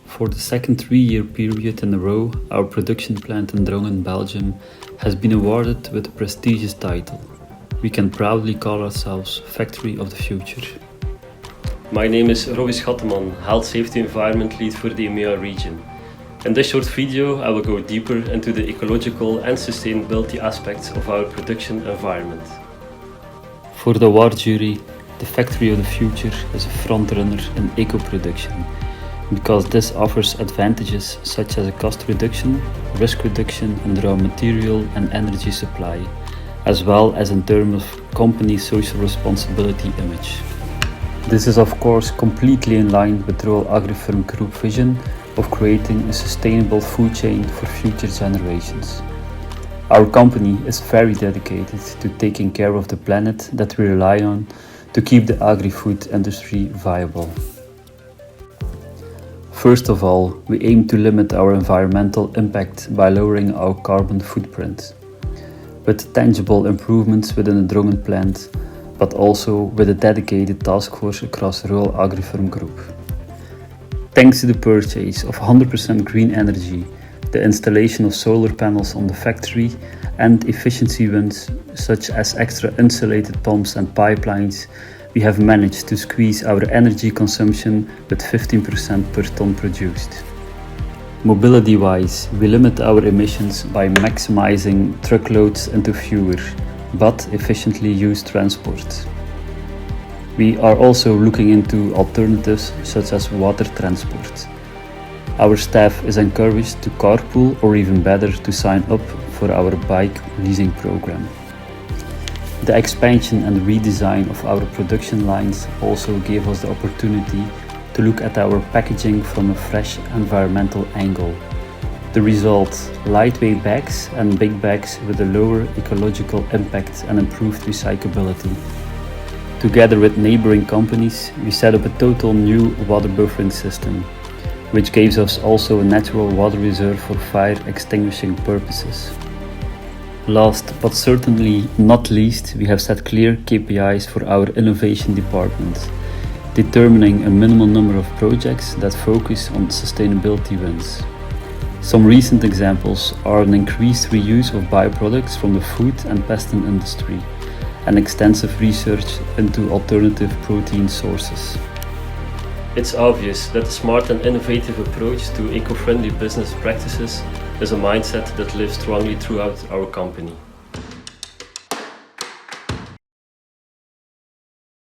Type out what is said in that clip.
For the second 3-year period in a row, our production plant in Drongen, Belgium, has been awarded with the prestigious title. We can proudly call ourselves Factory of the Future. My name is Robbie Schatteman, Health Safety Environment Lead for the EMEA region. In this short video, I will go deeper into the ecological and sustainability aspects of our production environment. For the award jury, the Factory of the Future is a frontrunner in eco-production, because this offers advantages such as a cost reduction, risk reduction in raw material and energy supply, as well as in terms of company social responsibility image. This is of course completely in line with Royal Agrifirm Group vision of creating a sustainable food chain for future generations. Our company is very dedicated to taking care of the planet that we rely on to keep the agri-food industry viable. First of all, we aim to limit our environmental impact by lowering our carbon footprint, with tangible improvements within the Drongen plant, but also with a dedicated task force across the Royal Agrifirm Group. Thanks to the purchase of 100% green energy, the installation of solar panels on the factory, and efficiency wins such as extra insulated pumps and pipelines, we have managed to squeeze our energy consumption with 15% per ton produced. Mobility-wise, we limit our emissions by maximizing truckloads into fewer, but efficiently used transport. We are also looking into alternatives such as water transport. Our staff is encouraged to carpool or even better to sign up for our bike leasing program. The expansion and redesign of our production lines also gave us the opportunity to look at our packaging from a fresh environmental angle. The result: lightweight bags and big bags with a lower ecological impact and improved recyclability. Together with neighboring companies, we set up a total new water buffering system, which gives us also a natural water reserve for fire extinguishing purposes. Last but certainly not least, we have set clear KPIs for our innovation department, determining a minimum number of projects that focus on sustainability wins. Some recent examples are an increased reuse of bioproducts from the food and pestle industry, and extensive research into alternative protein sources. It's obvious that a smart and innovative approach to eco-friendly business practices is a mindset that lives strongly throughout our company.